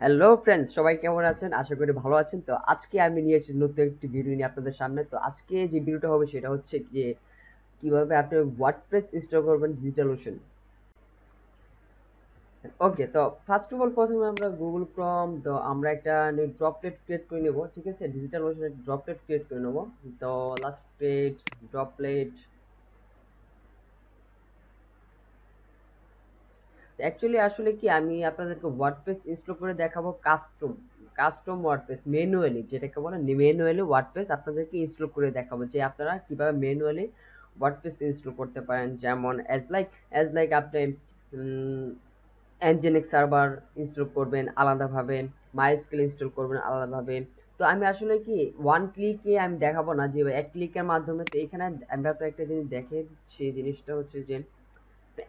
Hello friends, সবাই কেমন আছেন? আশা করি ভালো আছেন। তো আজকে আমি নিয়ে এসেছি নতুন একটি ভিডিও নিয়ে আপনাদের সামনে। তো আজকে যে ভিডিওটা হবে সেটা হচ্ছে যে কিভাবে আপনি ওয়ার্ডপ্রেস ইনস্টল করবেন ডিজিটাল ওশন। ওকে, তো ফার্স্ট অফ অল প্রথমে আমরা গুগল ক্রোম, তো আমরা একটা ড্রপলেট ক্রিয়েট করে নেব। ঠিক আছে, ডিজিটাল ওশনের ড্রপলেট ক্রিয়েট করে নেব। তো লাস্ট পেজ ড্রপলেট। অ্যাকচুয়ালি আসলে কি আমি আপনাদেরকে ওয়ার্ডপ্রেস ইনস্টল করে দেখাবো কাস্টম কাস্টম ওয়ার্ডপ্রেস ম্যানুয়ালি, যেটাকে বলে ম্যানুয়ালি ওয়ার্ডপ্রেস আপনাদেরকে ইনস্টল করে দেখাবো যে আপনারা কিভাবে ম্যানুয়ালি ওয়ার্ডপ্রেস ইনস্টল করতে পারেন। যেমন অ্যাজ লাইক আপনি nginx সার্ভার ইনস্টল করবেন আলাদাভাবে, মাইস্কেল ইনস্টল করবেন আলাদাভাবে। তো আমি আসলে কি ওয়ান ক্লিকে আমি দেখাবো না, যে এক ক্লিকের মাধ্যমে। তো এখানে আমি আপনার একটা জিনিস দেখে, সেই জিনিসটা হচ্ছে যে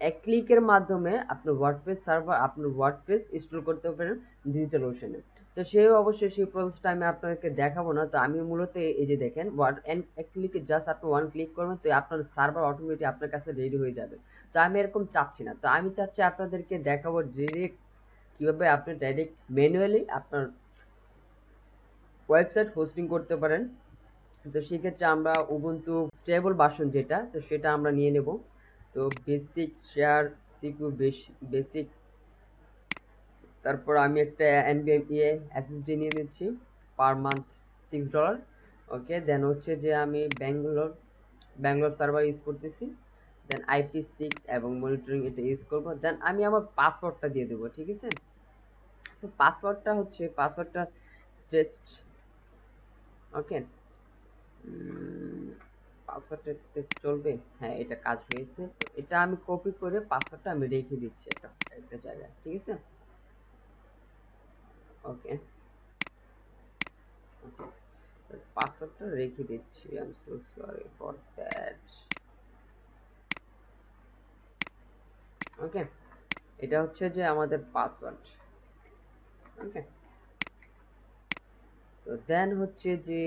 এক ক্লিকের মাধ্যমে আপনার ওয়ার্ডপ্রেস সার্ভার, আপনার ওয়ার্ডপ্রেস ইনস্টল করতে পারেন ডিজিটাল ওশনে। তো সেই অবশ্যই সেই প্রসেসটা আমি আপনাদেরকে দেখাবো না। তো আমি মূলত এই যে দেখেন এক ক্লিকে জাস্ট আপনি ওয়ান ক্লিক করবেন, তো আপনার সার্ভার অটোমেটিক আপনার কাছে রেডি হয়ে যাবে। তো আমি এরকম চাচ্ছি না, তো আমি চাচ্ছি আপনাদেরকে দেখাবো ডিরেক্ট কিভাবে আপনি ডাইরেক্ট ম্যানুয়ালি আপনার ওয়েবসাইট হোস্টিং করতে পারেন। তো সেক্ষেত্রে আমরা উবুন্টু স্টেবল ভার্সন যেটা, তো সেটা আমরা নিয়ে নেব। তো বেসিক শেয়ার সিকিউ বেসিক, তারপর আমি একটা এনভিএমই এসএসডি নিয়ে নিচ্ছি পার মান্থ $6। ওকে, দেন হচ্ছে যে আমি ব্যাঙ্গালোর সার্ভার ইউজ করতেছি। দেন IP6 এবং মনিটরিং এটা ইউজ করব। দেন আমি আমার পাসওয়ার্ডটা দিয়ে দেবো। ঠিক আছে, তো পাসওয়ার্ডটা টেস্ট। ওকে, পাসওয়ার্ডটা চলবে। হ্যাঁ, এটা কাজ হয়েছে। তো এটা আমি কপি করে পাসওয়ার্ডটা আমি রেখে দিচ্ছি একটা একটা জায়গায়। ঠিক আছে, ওকে ওকে, পাসওয়ার্ডটা রেখে দিচ্ছি। I am so sorry for that. Okay, এটা হচ্ছে যে আমাদের পাসওয়ার্ড। ওকে, তো দেন হচ্ছে যে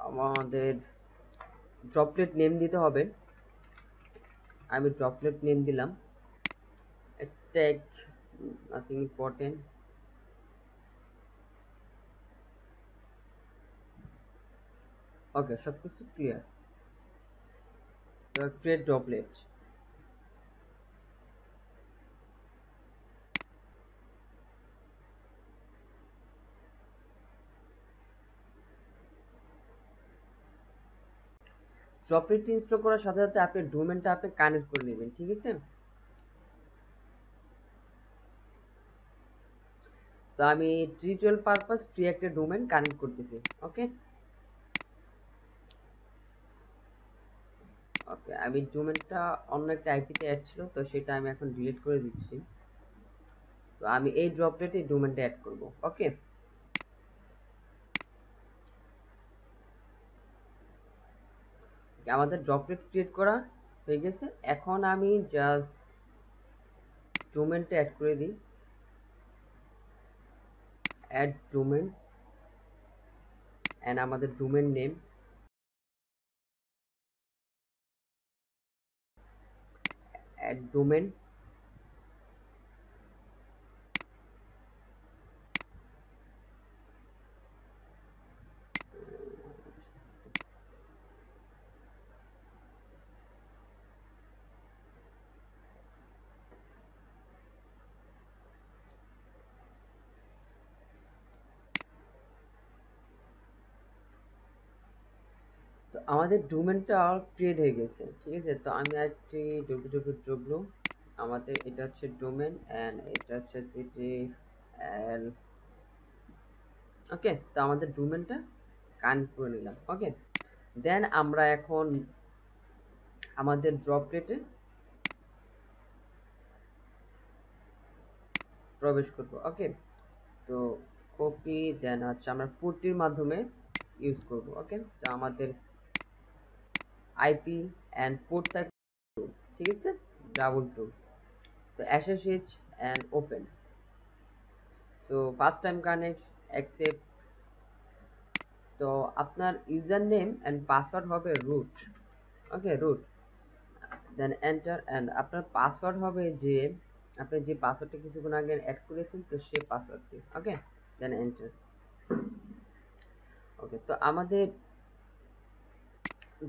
আমাদের ড্রপলেট নেম দিতে হবে। আমি ড্রপলেট নেম দিলাম। Tag nothing important. ওকে, সবকিছু ক্লিয়ার। তো ক্রিয়েট ড্রপলেট। ড্রপলেট ইনস্টল করার সাথে সাথে আপনি ডোমেনটা আপনি কানেক্ট করে নেবেন। ঠিক আছে, তো আমি টিউটোরিয়াল পারপাস ফ্রি একটা ডোমেন কানেক্ট করতেছি। ওকে ওকে, আমি ডোমেনটা অন্য একটা আইপিতে অ্যাড ছিল, তো সেটা আমি এখন ডিলিট করে দিচ্ছি। তো আমি এই ড্রপলেটে ডোমেনটা অ্যাড করব। ওকে, আমাদের ড্রপলেট ক্রিয়েট করা হয়ে গেছে। এখন আমি জাস্ট ডোমেনটা অ্যাড করে দিই। অ্যাড ডোমেন অ্যান্ড আমাদের ডোমেন নেম, অ্যাড ডোমেন। তো আমাদের ডোমেনটা ক্রিয়েট হয়ে গেছে। ঠিক আছে, তো আমি একটি www, আমাদের এটা হচ্ছে ডোমেন অ্যান্ড এটা হচ্ছে ttl। ওকে, তো আমাদের ডোমেনটা কানেক্ট করে নিলাম। ওকে, দেন আমরা এখন আমাদের ড্রপলেটে প্রবেশ করব। ওকে, তো কপি, দেন হচ্ছে আমরা পুটটির মাধ্যমে ইউজ করব। ওকে, তো আমাদের আইপি অ্যান্ড পোর্ট থাকবে 2। ঠিক আছে, ডাবল 2। তো SSH and open. So first time connect, accept. তো আপনার ইউজার নেম অ্যান্ড পাসওয়ার্ড হবে root. Okay, root. Then enter, and আপনার পাসওয়ার্ড হবে যে আপনি যে পাসওয়ার্ডটা কিছুক্ষণ আগে অ্যাড করেছেন তো সেই পাসওয়ার্ডটি, ওকে, দেন এন্টার। ওকে, তো আমাদের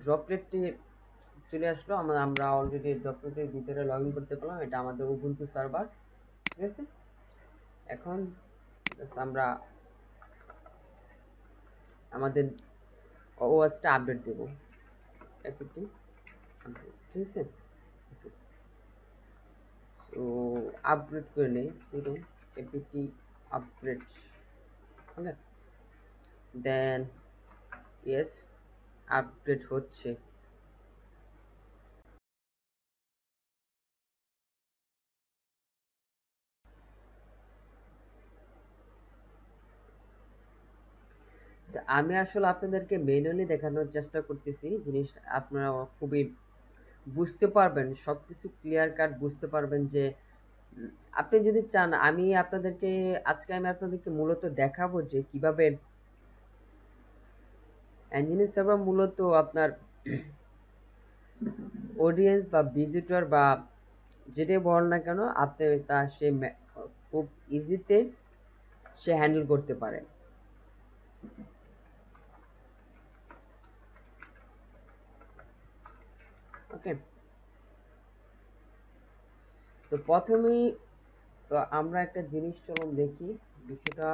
ড্রপলেটটি চলে আসলো। আমরা অলরেডি ড্রপলেটের ভিতরে লগ ইন করতে পারলাম। এটা আমাদের উবুন্টু সার্ভার, ঠিক আছে। এখন আমরা আমাদের ওএসটা আপডেট দেবো, এপিটি আপডেট, ঠিক আছে। তো আপগ্রেড করে নেই, সুডো এপিটি আপগ্রেড, ওকে, দেন ইয়েস, আপডেট হচ্ছে। আমি আসলে আপনাদেরকে ম্যানুয়ালি দেখানোর চেষ্টা করতেছি, জিনিস আপনারা খুবই বুঝতে পারবেন, সবকিছু ক্লিয়ার কাট বুঝতে পারবেন যে আপনি যদি চান আজকে আমি আপনাদেরকে মূলত দেখাবো যে কিভাবে ইঞ্জিনিয়ার সার্ভার মূলত আপনার অডিয়েন্স বা ভিজিটর বা যেটাই বল না কেন আপনি তা খুব ইজিতে সে হ্যান্ডেল করতে পারে। ওকে, তো প্রথমেই তো আমরা একটা জিনিস চলুন দেখি বিষয়টা।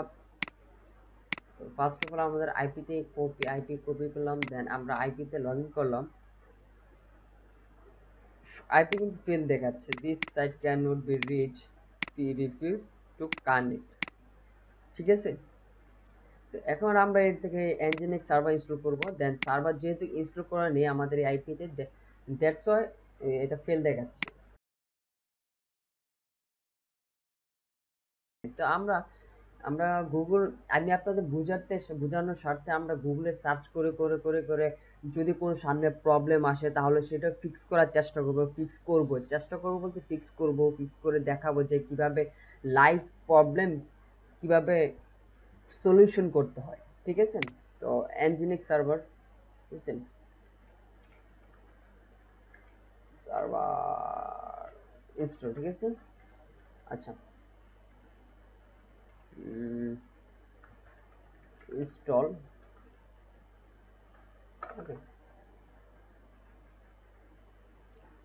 তো ফার্স্ট অফ অল আমাদের আইপি কপি করলাম, দেন আমরা আইপিতে লগ ইন করলাম। আইপি কিন্তু ফেল দেখাচ্ছে, this site can not be reach, P refuse to connect, ঠিক আছে। তো এখন আমরা এর থেকে nginx সার্ভার ইনস্টল করব, দেন সার্ভার যেহেতু ইনস্টল করা নেই আমাদের এই আইপিতে, দ্যাটস ওয়াই এটা ফেল দেখাচ্ছে। তো আমরা আমরা গুগল, আমি আপনাদের বোঝানোর স্বার্থে আমরা গুগলে সার্চ করে করে করে করে যদি কোনো সামনে প্রবলেম আসে তাহলে সেটা ফিক্স করার চেষ্টা করব, বলতে ফিক্স করে দেখাবো যে কিভাবে লাইভ প্রবলেম কিভাবে সলিউশন করতে হয়, ঠিক আছে। তো nginx সার্ভার, ঠিক আছে, সার্ভার ইনস্টল, ঠিক আছে। আচ্ছা, ইনস্টল, ওকে।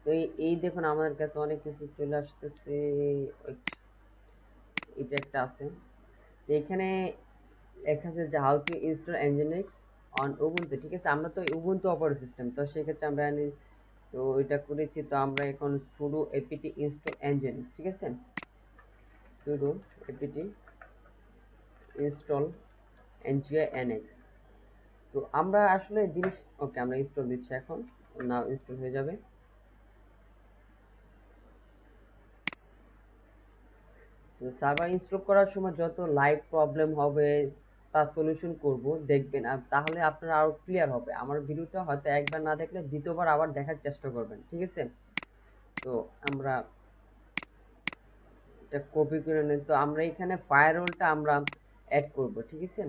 তো এই দেখুন আমাদের কাছে অনেক কিছু চলে আসতেছে। এটা একটা আছে, তো এখানে লেখা আছে যে how to install nginx on Ubuntu, ঠিক আছে। আমরা তো উবুন্টু অপারেটিং সিস্টেম, তো সেক্ষেত্রে আমরা তো এটা করেছি। তো আমরা এখন sudo apt install nginx, ঠিক আছে, sudo apt install nginx। তো আমরা আসলে জিনিস, ওকে, আমরা ইনস্টল দিচ্ছি এখন, নাও ইনস্টল হয়ে যাবে। তো সার্ভার ইনস্টল করার সময় যত লাইভ প্রবলেম হবে তার সলিউশন করব, দেখবেন, আর তাহলে আপনারা আরো ক্লিয়ার হবে। আমার ভিডিওটা হয়তো একবার না দেখলে দ্বিতীয়বার আবার দেখার চেষ্টা করবেন, ঠিক আছে। তো আমরা এটা কপি করে নিই। তো আমরা এখানে ফায়ারওয়ালটা আমরা অ্যাড করব, ঠিক আছে,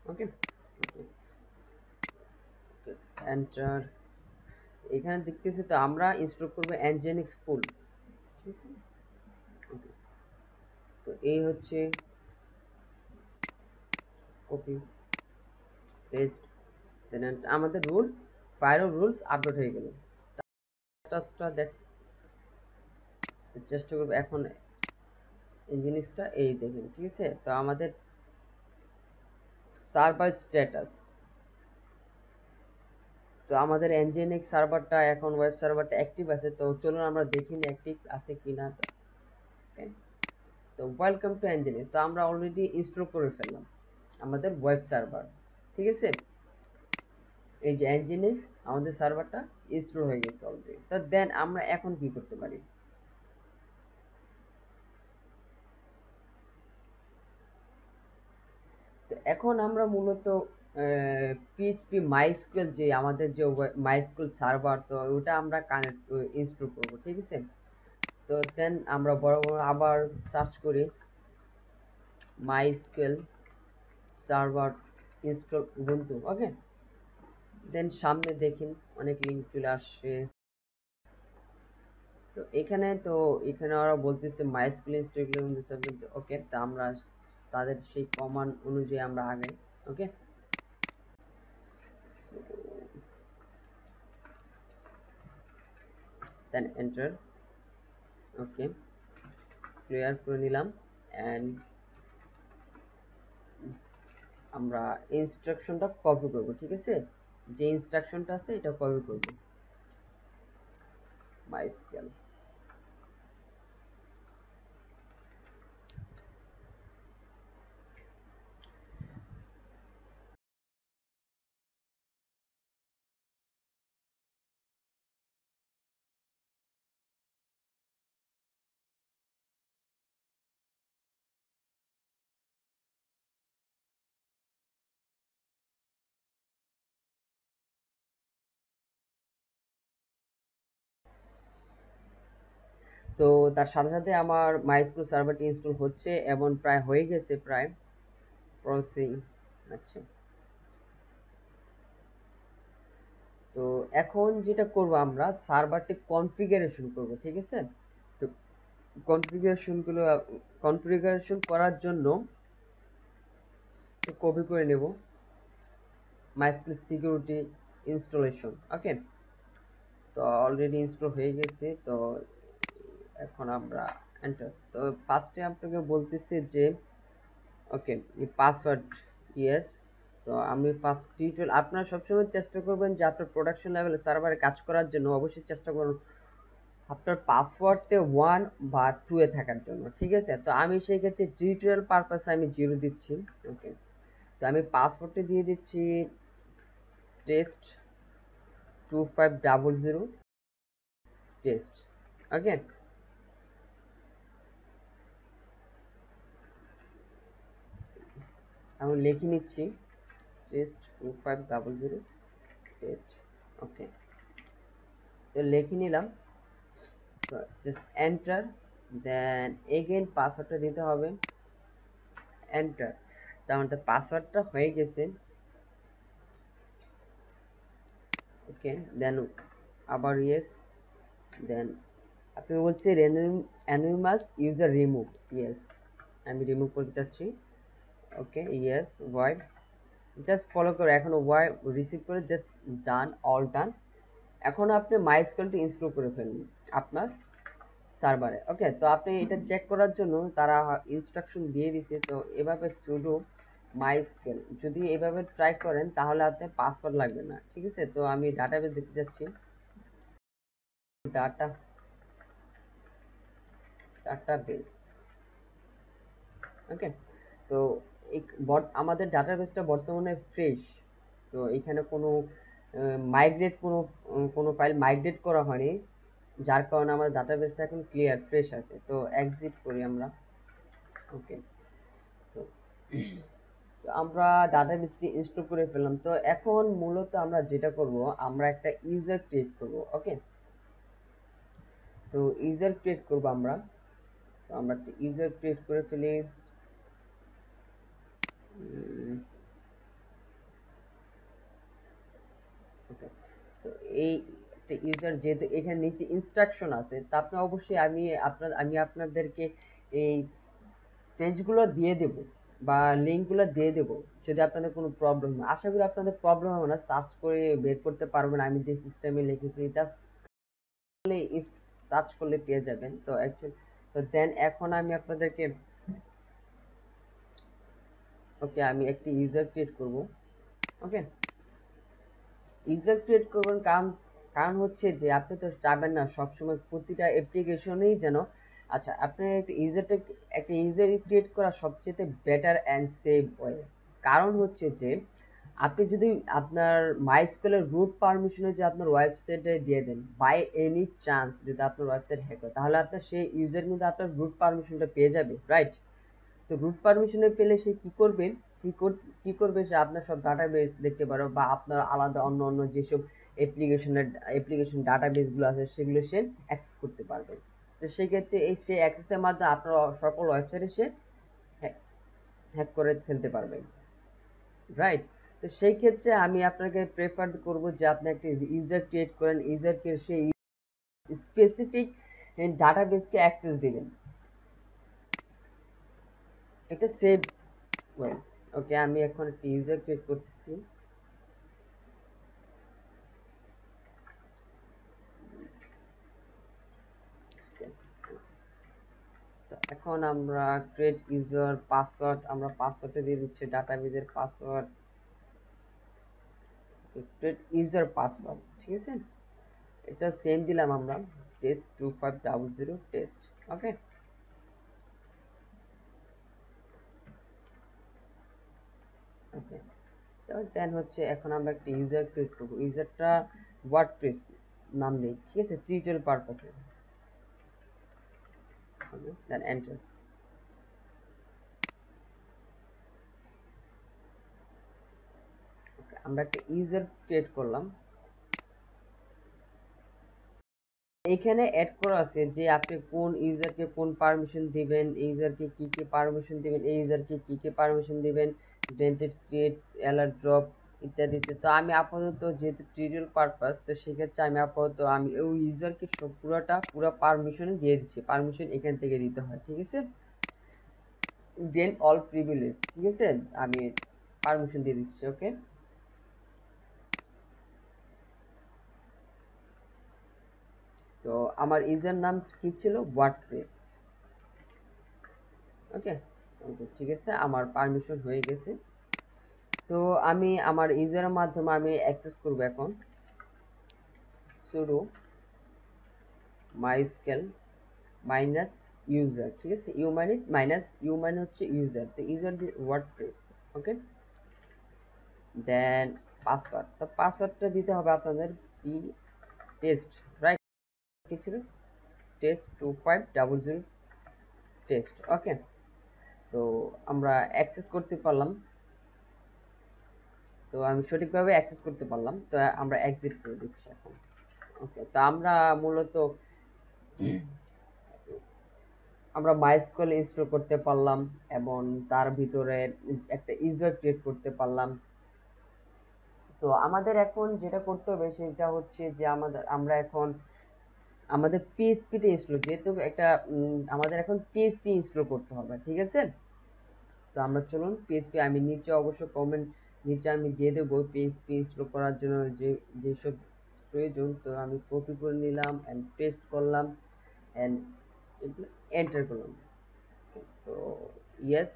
ওকে। এন্টার, এখানে দেখতেছি তো আমরা ইনস্টল করব nginx ফুল, ঠিক আছে, ওকে। তো এই হচ্ছে কপি পেস্ট, দেন আমাদের ফায়ারওয়াল রুলস আপডেট হয়ে গেল। স্ট্যাটাসটা চেষ্টা করবো এখন এই জিনিসটা, এই দেখেন, ঠিক আছে। তো আমাদের সার্ভার স্ট্যাটাস, তো আমাদের nginx সার্ভারটা এখন ওয়েব সার্ভারটা অ্যাক্টিভ আছে। তো চলুন আমরা দেখি অ্যাক্টিভ আছে কিনা। তো তো ওয়েলকাম টু nginx, তো আমরা অলরেডি ইনস্টল করে ফেললাম আমাদের ওয়েব সার্ভার, ঠিক আছে। এই যে nginx আমাদের সার্ভারটা ইনস্টল হয়ে গেছে অলরেডি। তো দেন আমরা এখন কি করতে পারি, তো এখন আমরা মূলত পিএইচপি মাইস্কুয়েল, যে আমাদের যে মাইস্কুয়েল সার্ভার, তো ওটা আমরা কানেক্ট ইনস্টল করব, ঠিক আছে। তো দেন আমরা বড় বড় আবার সার্চ করি মাইস্কুয়েল সার্ভার ইনস্টল উবুন্টু, ওকে। দেন সামনে দেখেন অনেক লিঙ্ক চলে আসছে, তো এখানে ওরা বলতেছে মাইস্কুল ইনস্টল, ওকে, তো আমরা তাদের সেই কমান্ড অনুযায়ী আমরা আগাই। ওকে, দেন এন্টার। ওকে, ক্লিয়ার করে নিলাম। অ্যান্ড আমরা ইনস্ট্রাকশনটা কপি করব, ঠিক আছে, যে ইনস্ট্রাকশনটা আছে এটা কপি করব। মাইস্কেল, তো তার সাথে সাথে আমার মাইস্কুল সার্ভারটি ইনস্টল হচ্ছে এবং প্রায় হয়ে গেছে, প্রায় প্রসেসিং। আচ্ছা, তো এখন যেটা করব আমরা সার্ভারটি কনফিগারেশন করব, ঠিক আছে। তো কনফিগারেশন করার জন্য কপি করে নেব মাইস্কুল সিকিউরিটি ইনস্টলেশন। ওকে, তো অলরেডি ইনস্টল হয়ে গেছে। তো এখন আমরা এন্টার। তো ফার্স্টে আপনাকে বলতেছে যে ওকে পাসওয়ার্ড, ইয়েস। তো আমি ফার্স্ট টিউটোরিয়াল, আপনারা সবসময় চেষ্টা করবেন যে আপনার প্রোডাকশন লেভেলে সার্ভারে কাজ করার জন্য অবশ্যই চেষ্টা করুন আপনার পাসওয়ার্ডে 1 বা 2 এ থাকার জন্য, ঠিক আছে। তো আমি সেই ক্ষেত্রে টিউটোরিয়াল পারপাসে আমি 0 দিচ্ছি। ওকে, তো আমি পাসওয়ার্ডটা দিয়ে দিচ্ছি টেস্ট 2500 টেস্ট। ওকে, আমি লিখে নিচ্ছি টেস্ট 2500 টেস্ট। ওকে, তো লিখে নিলাম। তো জাস্ট এন্টার, দেন এগেইন পাসওয়ার্ডটা দিতে হবে, এন্টার। তো আমাদের পাসওয়ার্ডটা হয়ে গেছে। ওকে, দেন আবার ইয়েস, দেন আপনি বলছে অ্যানোনিমাস ইউজার রিমুভ, ইয়েস, আমি রিমুভ করতে চাচ্ছি। ওকে, ইয়েস, ভয়েড, জাস্ট ফলো করে এখন ওয়াই রিসিভ করে জাস্ট ডান, অল ডান। এখন আপনি মাইস্কেলটি ইনস্টল করে ফেলুন আপনার সার্ভারে। ওকে, তো আপনি এটা চেক করার জন্য তারা ইনস্ট্রাকশন দিয়ে দিছে। তো এভাবে সুডো মাইস্কেল যদি এভাবে ট্রাই করেন তাহলে আপনার পাসওয়ার্ড লাগবে না, ঠিক আছে। তো আমি ডাটাবেস দেখতে যাচ্ছি, ডাটা ডাটাবেস। ওকে, তো এই আমাদের ডাটাবেসটা বর্তমানে ফ্রেশ। তো এখানে কোনো মাইগ্রেট কোনো ফাইল মাইগ্রেট করা হয়নি, যার কারণে আমাদের ডাটাবেসটা এখন ক্লিয়ার ফ্রেশ আছে। তো এক্সিট করি আমরা। ওকে, তো তো আমরা ডাটাবেসটি ইনস্টল করে ফেললাম। তো এখন মূলত আমরা যেটা করব, আমরা একটা ইউজার ক্রিয়েট করব। ওকে, তো ইউজার ক্রিয়েট করব আমরা। তো আমরা একটা ইউজার ক্রিয়েট করে ফেলি। ওকে, তো এই একটা ইউজার, যেহেতু এখানে নিচে ইনস্ট্রাকশন আছে, তা আপনি অবশ্যই আমি আপনাদেরকে এই পেজগুলো দিয়ে দেব বা লিঙ্কগুলো দিয়ে দেব যদি আপনাদের কোনো প্রবলেম হয়। আশা করি আপনাদের প্রবলেম হবে না, সার্চ করে বের করতে পারবেন। আমি যে সিস্টেমে লিখেছি জাস্ট সার্চ করলে পেয়ে যাবেন। তো অ্যাকচুয়ালি তো দেন এখন আমি আপনাদেরকে ওকে আমি একটি ইউজার ক্রিয়েট করব। ওকে, ইউজার ক্রিয়েট করবেন কারণ কারণ হচ্ছে যে আপনি তো চাবেন না সবসময় প্রতিটা অ্যাপ্লিকেশনেই যেন, আচ্ছা আপনার একটা ইউজার ক্রিয়েট করা সবচেয়ে বেটার অ্যান্ড সেভ ওয়ে। কারণ হচ্ছে যে আপনি যদি আপনার মাইস্কুলের রুট পারমিশনে যে আপনার ওয়েবসাইটে দিয়ে দেন, বাই এনি চান্স যদি আপনার ওয়েবসাইট হ্যাক হয়, তাহলে আপনার সেই ইউজার কিন্তু আপনার রুট পারমিশনটা পেয়ে যাবে, রাইট। তো রুট পারমিশনে পেলে সে কি করবে, সে আপনার সব ডাটাবেস দেখতে পারবে বা আপনার আলাদা অন্য অন্য যেসব অ্যাপ্লিকেশন ডাটাবেস গুলো আছে সেগুলো সে অ্যাক্সেস করতে পারবে। তো সেই ক্ষেত্রে সে অ্যাক্সেসের মাধ্যমে আপনার সকল ওয়েবসাইটে সে হ্যাক করে ফেলতে পারবে, রাইট। তো সেই ক্ষেত্রে আমি আপনাকে প্রেফার করব যে আপনি একটা ইউজার ক্রিয়েট করেন। ইউজার ক্রিয়েট সেই স্পেসিফিক এই ডাটাবেসকে অ্যাক্সেস দিবেন, এটা সেভ ওয়ে। ওকে, আমি এখন একটা ইউজার ক্রিয়েট করতেছি। তো এখন আমরা ক্রিয়েট ইউজার পাসওয়ার্ড, আমরা পাসওয়ার্ডটা দিয়ে দিচ্ছি ডাটাবেজের পাসওয়ার্ড, ক্রিয়েট ইউজার পাসওয়ার্ড, ঠিক আছে। এটা সেম দিলাম আমরা, test2500 টেস্ট। ওকে, ওকে। তো দেন হচ্ছে এখন আমরা একটা ইউজার ক্রিয়েট করব, ইউজারটা ওয়ার্ডপ্রেস নাম দেই, ঠিক আছে, টিউটোরিয়াল পারপাসে। ওকে, দেন এন্টার। ওকে, আমরা একটা ইউজার ক্রিয়েট করলাম। এখানে অ্যাড করা আছে যে আপনি কোন ইউজারকে কোন পারমিশন দিবেন, ইউজারকে কি কি পারমিশন দিবেন, এই ইউজারকে কি কি পারমিশন দিবেন, ডেন্টেড ক্রিয়েট অ্যালার্ট ড্রপ ইত্যাদিতে। তো আমি আপাতত যেহেতু টিউটোরিয়াল পারপাস, তো সেক্ষেত্রে আমি আপাতত আমি ওই ইউজারকে সব পুরো পারমিশন দিয়ে দিচ্ছি, পারমিশন এখান থেকে দিতে হয়, ঠিক আছে। দেন অল প্রিভিলেজ, ঠিক আছে, আমি পারমিশন দিয়ে দিচ্ছি। ওকে, তো আমার ইউজার নাম কি ছিল, ওয়ার্ডপ্রেস। ওকে, ওকে, ঠিক আছে, আমার পারমিশন হয়ে গেছে। তো আমি আমার ইউজারের মাধ্যমে আমি অ্যাক্সেস করব এখন, sudo mysql মাইনাস ইউজার, ঠিক আছে, ইউ মাইনাস ইউ মানে হচ্ছে ইউজার, তো ইউজার ওয়ার্ডপ্রেস। ওকে, দেন পাসওয়ার্ড, তো পাসওয়ার্ডটা দিতে হবে আপনাদের পি টেস্ট, রাইট, কি ছিল, test2500 টেস্ট। ওকে, তো আমরা অ্যাক্সেস করতে পারলাম, তো আমি সঠিকভাবে অ্যাক্সেস করতে পারলাম, তো আমরা এক্সিট করে দিচ্ছি এখন। ওকে, তো আমরা মূলত আমরা মাইস্কুয়েল ইনস্টল করতে পারলাম এবং তার ভিতরে একটা ইউজার ক্রিয়েট করতে পারলাম। তো আমাদের এখন যেটা করতে হবে সেটা হচ্ছে যে আমরা এখন আমাদের পিএইচপিটা ইনস্টল, যেহেতু একটা আমাদের এখন পিএইচপি ইনস্টল করতে হবে, ঠিক আছে। তো আমরা চলুন পিএইচপি, আমি নিচে অবশ্য কমেন্ট নিচে আমি দিয়ে দেবো পিএইচপি ইনস্টল করার জন্য যেসব প্রয়োজন। তো আমি কপি করে নিলাম অ্যান্ড পেস্ট করলাম অ্যান্ড এন্টার করলাম। তো ইয়েস,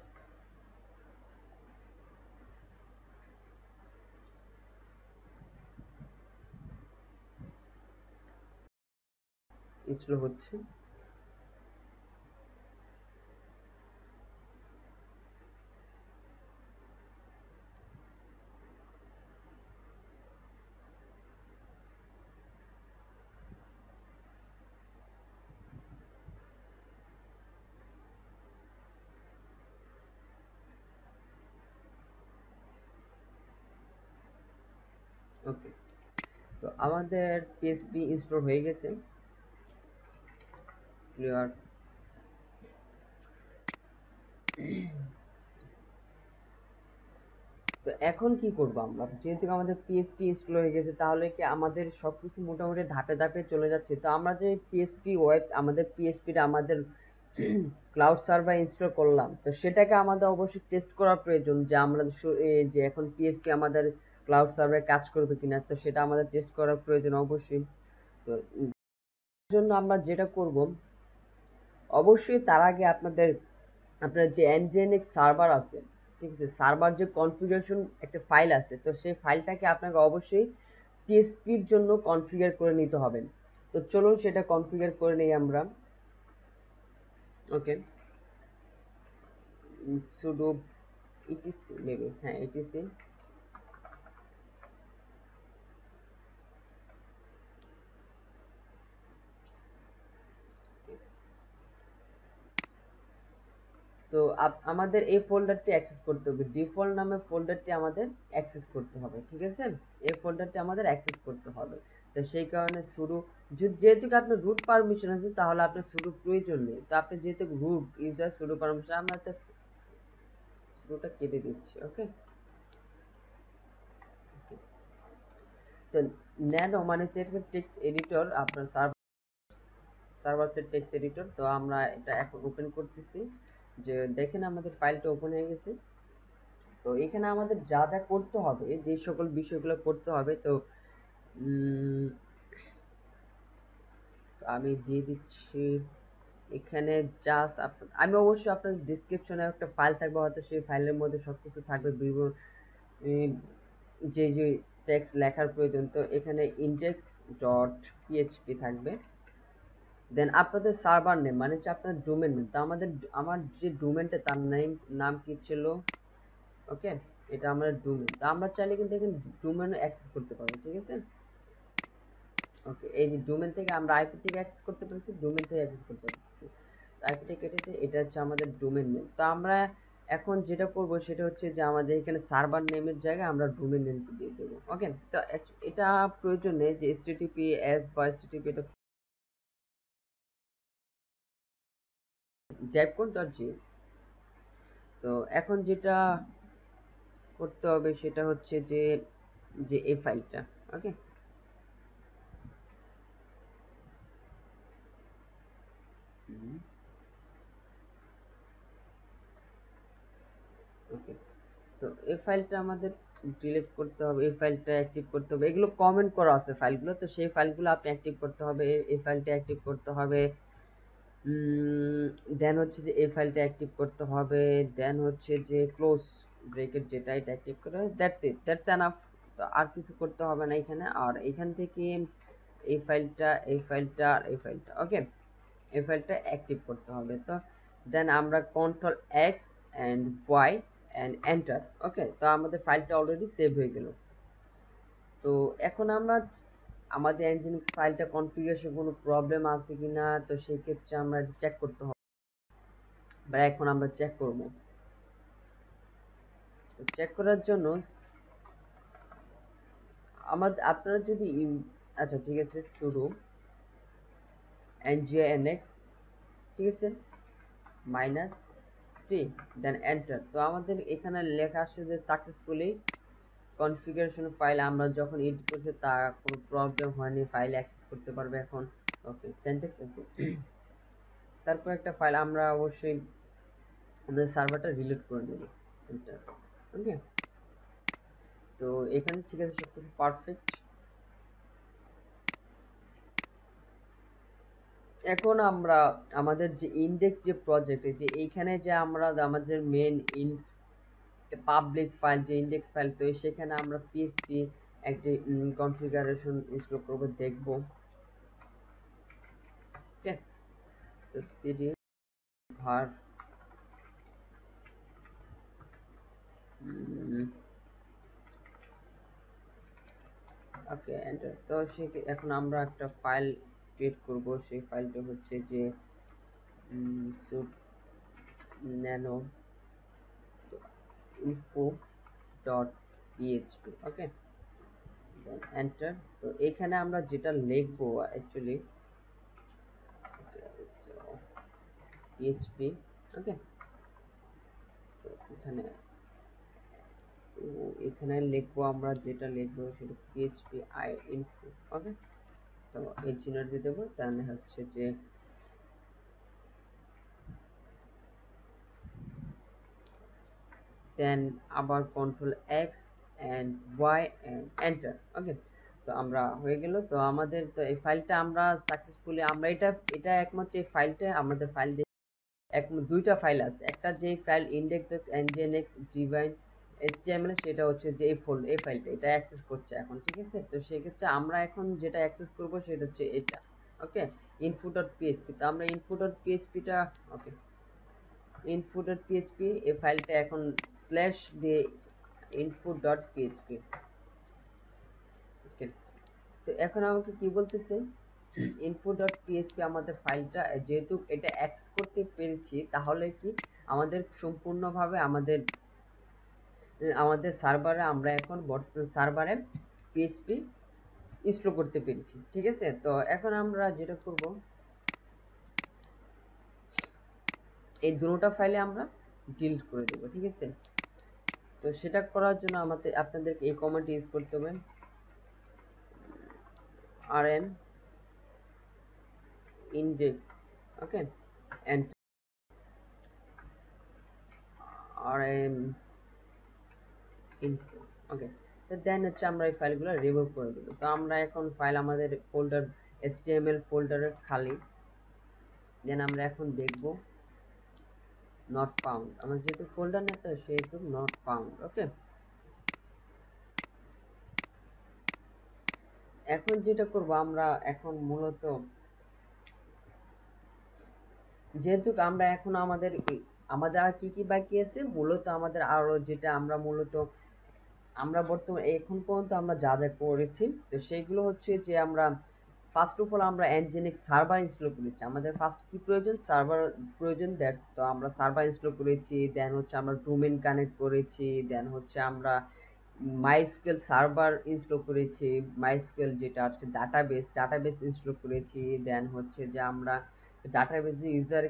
ইনস্টল হচ্ছে। ওকে, তো আমাদের পিএসপি ইনস্টল হয়ে গেছে, ক্লিয়ার। তো এখন কি করব আমরা, যেহেতু আমাদের পিএসপি ইনস্টল হয়ে গেছে, তাহলে কি আমাদের সবকিছু মোটামুটি ধাপে ধাপে চলে যাচ্ছে। তো আমরা যে পিএসপি ওয়েব, আমাদের পিএসপিটা আমাদের ক্লাউড সার্ভার ইনস্টল করলাম, তো সেটাকে আমাদের অবশ্যই টেস্ট করার প্রয়োজন যে আমরা যে এখন পিএসপি আমাদের ক্লাউড সার্ভারে কাজ করবে কিনা, তো সেটা আমাদের টেস্ট করার প্রয়োজন অবশ্যই। তো জন্য আমরা যেটা করব, অবশ্যই তার আগে আপনার যে nginx সার্ভার আছে, ঠিক আছে, সার্ভার যে কনফিগারেশন একটা ফাইল আছে, তো সেই ফাইলটাকে আপনাকে অবশ্যই পিএসপির জন্য কনফিগার করে নিতে হবে। তো চলুন সেটা কনফিগার করে নেই আমরা। ওকে, sudo etc, মেবি হ্যাঁ etc। তো আমাদের এই ফোল্ডারটি অ্যাক্সেস করতে হবে, ডিফল্ট নামে ফোল্ডারটি আমাদের অ্যাক্সেস করতে হবে, ঠিক আছে, এই ফোল্ডারটি আমাদের অ্যাক্সেস করতে হবে। তো সেই কারণে শুরু, যেহেতু আপনার রুট পারমিশন আছে তাহলে আপনার শুরু প্রয়োজন নেই। তো আপনি যেহেতু রুট ইউজার শুরু পারমিশন, আমরা শুরুটা কেটে দিচ্ছি। ওকে, তো ন্যানো মানে হচ্ছে টেক্সট এডিটর আপনার server server side text editor. তো আমরা এটা এখন ওপেন করতেছি, যে দেখেন আমাদের ফাইলটা ওপেন হয়ে গেছে। তো এখানে আমাদের যা যা করতে হবে, যে সকল বিষয়গুলো করতে হবে, তো আমি দিয়ে দিচ্ছি এখানে। জাস্ট আমি অবশ্যই আপনার ডিসক্রিপশনে একটা ফাইল থাকবে, হয়তো সেই ফাইলের মধ্যে সবকিছু থাকবে, যে যে টেক্সট লেখার প্রয়োজন। তো এখানে ইন্ডেক্স ডট পিএইচপি থাকবে। দেন আপনাদের সার্ভার নেম মানে হচ্ছে আপনার ডোমেন নেম। তো আমার যে ডোমেনটা তার নাম কি ছিল, ওকে, এটা আমরা ডোমেন। তো আমরা চাইলে কিন্তু এখানে ডোমেন অ্যাক্সেস করতে পারবো, ঠিক আছে। ওকে, এই যে ডোমেন থেকে আমরা আইপি থেকে অ্যাক্সেস করতে পারছি, ডোমেন থেকে অ্যাক্সেস করতে পারছি। আইপিটা কেটেছে, এটা হচ্ছে আমাদের ডোমেন নেম। তো আমরা এখন যেটা করব সেটা হচ্ছে যে আমাদের এখানে সার্ভার নেমের জায়গায় আমরা ডোমেন নেম দিয়ে দেবো। ওকে, তো এটা প্রয়োজন নেই যে https বা http, এটা devcon.gl। তো এখন যেটা করতে হবে সেটা হচ্ছে যে যে এই ফাইলটা, ওকে, ওকে। তো এই ফাইলটা আমাদের ডিলিট করতে হবে, এই ফাইলটা অ্যাক্টিভ করতে হবে। এগুলো কমেন্ট করা আছে ফাইলগুলো, তো সেই ফাইলগুলো আপনি অ্যাক্টিভ করতে হবে, এই ফাইলটা অ্যাক্টিভ করতে হবে। দেন হচ্ছে যে এই ফাইলটা অ্যাক্টিভ করতে হবে। দেন হচ্ছে যে ক্লোজ ব্রেকেট যেটা, এটা অ্যাক্টিভ করে, দ্যাটস ইট, দ্যাটস এনাফ। তো আর কিছু করতে হবে না এখানে। আর এখান থেকে এই ফাইলটা, এই ফাইলটা আর এই ফাইলটা, ওকে, এই ফাইলটা অ্যাক্টিভ করতে হবে। তো দেন আমরা control X and Y and enter. Okay, তো আমাদের ফাইলটা অলরেডি সেভ হয়ে গেল। তো এখন আমরা আমাদের nginx ফাইলটা কনফিগারেশন কোনো প্রবলেম আছে কিনা, তো সেই ক্ষেত্রে আমরা চেক করতে হবে, বা এখন আমরা চেক করব। তো চেক করার জন্য আপনারা যদি আচ্ছা ঠিক আছে, sudo nginx, ঠিক আছে, মাইনাস টি, দেন এন্টার। তো আমাদের এখানে লেখা আসছে যে সাকসেসফুলি কনফিগারেশন ফাইল, আমরা যখন এডিট করছি তা কোনো প্রবলেম হয়নি, ফাইল অ্যাক্সেস করতে পারবে এখন। ওকে, সিনট্যাক্স ওকে। তারপর একটা ফাইল আমরা অবশ্যই আমাদের সার্ভারটা রিলোড করে নেব, এন্টার। ওকে, তো এখানে ঠিক আছে, সবকিছু পারফেক্ট। এখন আমরা আমাদের যে ইন্ডেক্স যে প্রজেক্টে, যে এইখানে যে আমরা আমাদের মেন পাবলিক ফাইল যে ইন্ডেক্স ফাইল, তো সেখানে আমরা পিএইচপি একটি কনফিগারেশন ইনস্টল করব, দেখব। ওকে, তো সিডি var ওকে এন্টার। তো এখন আমরা একটা ফাইল ক্রিয়েট করব, সেই ফাইলটা হচ্ছে যে sudo nano info dot PHP. Okay, enter. তো এখানে আমরা যেটা লিখবো অ্যাকচুয়ালি পিএইচপি, ওকে, তো এখানে লিখবো, আমরা যেটা লিখবো সেটা পিএইচপি আই ইনফো। ওকে, তো এন্টার দিয়ে দেবো। তাহলে হচ্ছে যে দেন আবার control X and Y and enter. Okay, তো আমরা হয়ে গেল। তো আমাদের তো এই ফাইলটা আমরা সাকসেসফুলি, আমরা এটা একমাত্র এই ফাইলটা আমাদের ফাইল দুইটা ফাইল আছে। একটা যে file index nginx divine html, সেটা হচ্ছে যে এই ফাইলটা, এটা অ্যাক্সেস করছে এখন, ঠিক আছে। তো সেক্ষেত্রে আমরা এখন যেটা অ্যাক্সেস করব সেটা হচ্ছে এটা, ওকে, info.php। তো আমরা info.php-টা, ওকে, info.php এই ফাইলটা এখন স্ল্যাশ দিয়ে info.php। ওকে, তো এখন আমাকে কি বলতেছে, info.php আমাদের ফাইলটা যেহেতু এটা অ্যাক্সেস করতে পেরেছি, তাহলে কি আমাদের সম্পূর্ণভাবে আমাদের আমাদের সার্ভারে আমরা এখন সার্ভারে পিএইচপি ইনস্টল করতে পেরেছি, ঠিক আছে। তো এখন আমরা যেটা করব, এই দুটোটা ফাইলে আমরা ডিলিট করে দেব, ঠিক আছে। তো সেটা করার জন্য আপনাদেরকে এই কমান্ড ইউজ করতে হবে, rm index, okay, and rm info, okay। তো দেন হচ্ছে আমরা এই ফাইলগুলো রিমুভ করে দেবো। তো আমরা এখন ফাইল আমাদের ফোল্ডার HTML ফোল্ডারে খালি। দেন আমরা এখন দেখব নট ফাউন্ড, আমার যেহেতু ফোল্ডার নেই তো সেহেতু নট ফাউন্ড, ওকে। এখন যেটা করব আমরা এখন মূলত যেহেতু আমরা এখন আমাদের আমাদের আর কি কি বাকি আছে, মূলত আমাদের আরো যেটা আমরা মূলত আমরা বর্তমানে এখন পর্যন্ত আমরা যা যা করেছি তো সেইগুলো হচ্ছে যে আমরা ফার্স্ট অফ অল আমরা nginx সার্ভার ইনস্টল করেছি। আমাদের ফার্স্ট কি প্রয়োজন, সার্ভার প্রয়োজন। দ্যাট তো আমরা সার্ভার ইনস্টল করেছি, দেন হচ্ছে আমরা ডোমেইন কানেক্ট করেছি, দেন হচ্ছে আমরা মাইস্কুয়েল সার্ভার ইনস্টল করেছি, মাইস্কুয়েল যেটা হচ্ছে ডাটাবেস ইনস্টল করেছি, দেন হচ্ছে যে আমরা ডাটাবেসে ইউজার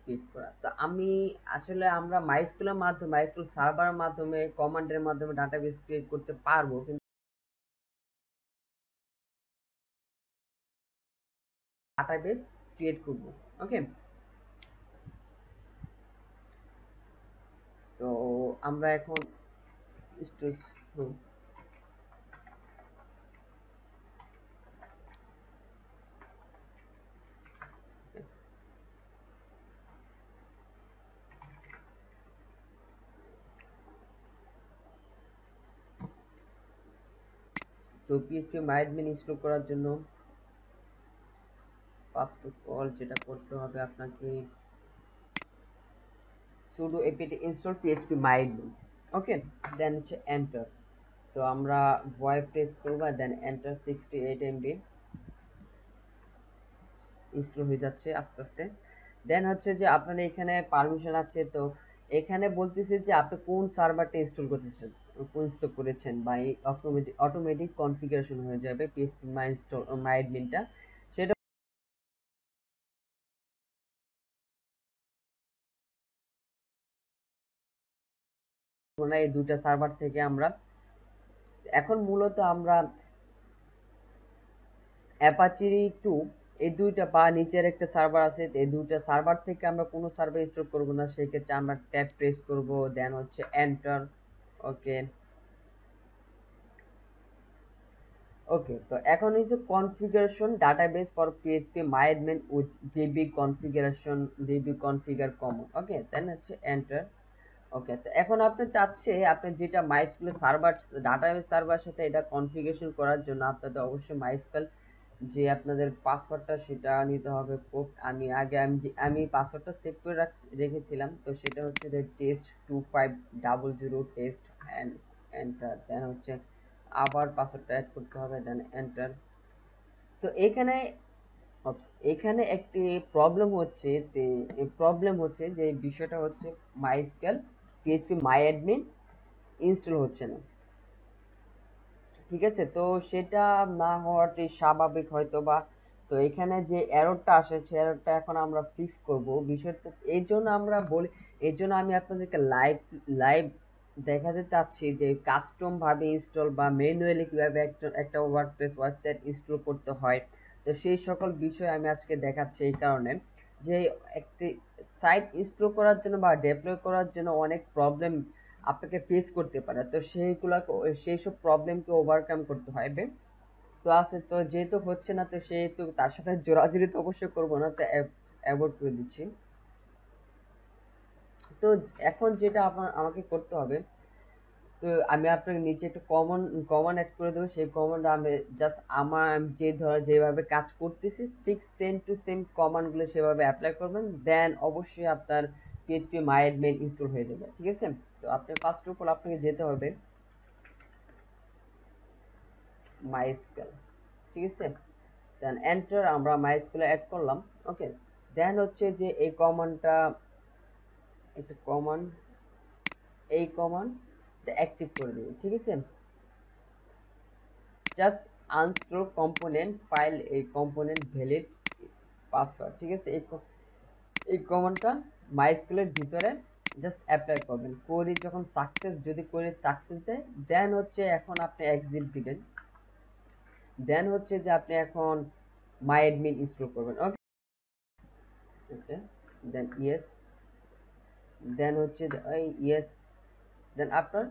ক্রিয়েট করা। তো আমি আসলে আমরা মাইস্কুলের মাধ্যমে মাইস্কুল সার্ভারের মাধ্যমে কমান্ডের মাধ্যমে ডাটাবেস ক্রিয়েট করতে পারবো, কিন্তু ডাটাবেস ক্রিয়েট করব, ওকে। তো আমরা এখন স্টোরেজ, তো পিএইচপি মাইডমেন ইনস্টল করার জন্য ফার্স্ট অফ অল যেটা করতে হবে আপনাকে sudo apt install php মাইডমেন, ওকে। দেন হচ্ছে এন্টার। তো আমরা ভয়েড প্রেস করব, দেন এন্টার। 68 MB ইনস্টল হয়ে যাচ্ছে আস্তে আস্তে। দেন হচ্ছে যে আপনাদের এখানে পারমিশন আছে, তো এখানে বলতেছে যে আপনি কোন সার্ভারটা ইনস্টল করতেছেন, ইনস্টল করেছেন, বা এই অটোমেটিক কনফিগারেশন হয়ে যাবে পিএইচপি মাই অ্যাডমিনটা। সেটা এই দুইটা সার্ভার থেকে আমরা এখন মূলত আমরা অ্যাপাচি 2 এই দুইটা বা নিচের একটা সার্ভার আছে, এই দুইটা সার্ভার থেকে আমরা কোনো সার্ভার ইনস্টল করব না, সেক্ষেত্রে আমরা ট্যাব প্রেস করব, দেন হচ্ছে এন্টার, ওকে। ওকে, তো এখন হচ্ছে configuration database for PHP my admin with DB configuration, DB configure common, okay. Then হচ্ছে এন্টার, ওকে। তো এখন আপনি চাচ্ছে আপনি যেটা মাইস্কুয়েল সার্ভার ডাটাবেস সার্ভারের সাথে এটা কনফিগারেশন করার জন্য আপনাদের অবশ্যই মাইস্কুয়েল যে আপনাদের পাসওয়ার্ডটা সেটা নিতে হবে। খুব আমি আগে আমি পাসওয়ার্ডটা সেভ করে রেখেছিলাম, তো সেটা হচ্ছে যে test2500 টেস্ট অ্যান্ড এন্টার। দেন হচ্ছে আবার পাসওয়ার্ডটা অ্যাড করতে হবে, দেন এন্টার। তো এখানে এখানে একটি প্রবলেম হচ্ছে যে বিষয়টা হচ্ছে MySQL PHP my admin install হচ্ছে না, ঠিক আছে। তো সেটা না হওয়াটাই স্বাভাবিক হয়তো বা। তো এখানে যে এররটা আসে সেই এররটা এখন আমরা ফিক্স করব বিষয়টা, এই জন্য আমরা বলি, এই জন্য আমি আপনাদেরকে লাইভ লাইভ দেখাতে চাচ্ছি যে কাস্টম ভাবে ইনস্টল বা ম্যানুয়ালি কিভাবে একটা ওয়ার্ডপ্রেস ওয়েবসাইট ইনস্টল করতে হয়। তো সেই সকল বিষয় আমি আজকে দেখাচ্ছি এই কারণে যে একটি সাইট ইনস্টল করার জন্য বা ডেপ্লয় করার জন্য অনেক প্রবলেম আপনাকে ফেস করতে পারে, তো সেই সব প্রবলেমকে ওভারকাম করতে হবে। তো আছে, তো যেহেতু হচ্ছে না তো সেহেতু তার সাথে জোরাজুরি তো অবশ্যই করবো না, তো অ্যাভয়েড করে দিচ্ছি। তো এখন যেটা আমাকে করতে হবে, তো আমি আপনাকে নিচে একটা কমন অ্যাড করে দেবো, সেই কমনটা আমি জাস্ট আমার যেভাবে কাজ করতেছি ঠিক সেম টু সেম কমান্ডগুলো সেভাবে অ্যাপ্লাই করবেন, দেন অবশ্যই আপনার পিএইচপি মাই অ্যাডমিন ইনস্টল হয়ে যাবে, ঠিক আছে। তো আপনি ফার্স্ট অফ অল আপনাকে যেতে হবে মাইস্কুয়েল, ঠিক আছে। দেন এন্টার, আমরা মাইস্কুয়েল অ্যাড করলাম, ওকে। দেন হচ্ছে যে এই কমান্ডটা একটা কমান্ড, এই কমান্ড অ্যাক্টিভ করে দেবেন, ঠিক আছে। জাস্ট আনস্টল কম্পোনেন্ট ফাইল এই কম্পোনেন্ট ভ্যালিড পাসওয়ার্ড, ঠিক আছে। এই কমান্ডটা মাইস্কুয়েলের ভিতরে জাস্ট অ্যাপ্লাই করবেন। কোয়েরি যখন সাকসেস, যদি কোয়েরি সাকসেস দেয় দেন হচ্ছে এখন আপনি এক্সিট দিবেন। দেন হচ্ছে যে আপনি এখন মাই অ্যাডমিন ইনস্টল করবেন। ওকে ওকে, দেন ইয়েস, দেন হচ্ছে ইয়েস, দেন আপনার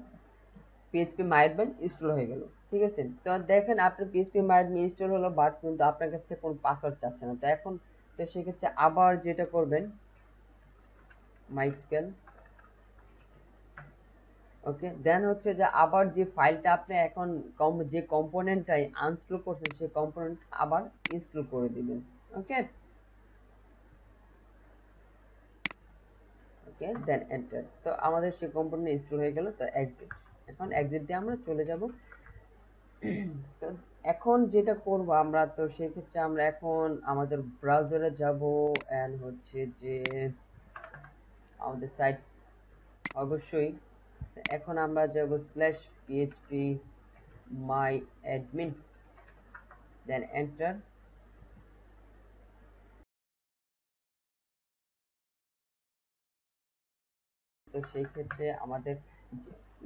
পিএইচপি মাই অ্যাডমিন ইনস্টল হয়ে গেল। ঠিক আছে, তো দেখেন আপনার পিএইচপি মাই অ্যাডমিন ইনস্টল হলো, বাট কিন্তু আপনার কাছে কোনো পাসওয়ার্ড চাচ্ছে না। তো এখন তো সেক্ষেত্রে আবার যেটা করবেন, মাইস্কেল, ওকে, দেন হচ্ছে যে আবার যে ফাইলটা আপনি এখন যে কম্পোনেন্টটাই আনস্টল করছেন সেই কম্পোনেন্ট আবার ইনস্টল করে দিবেন। ওকে ওকে, দেন এন্টার। তো আমাদের সেই কম্পোনেন্ট ইনস্টল হয়ে গেল। তো এক্সিট, এখন এক্সিট দিয়ে আমরা চলে যাব। তো এখন যেটা করব আমরা, তো সেক্ষেত্রে আমরা এখন আমাদের ব্রাউজারে যাব, এন্ড হচ্ছে যে আমাদের সাইট অবশ্যই, এখন আমরা যাব slash PHP my admin, then enter. তো সেই ক্ষেত্রে আমাদের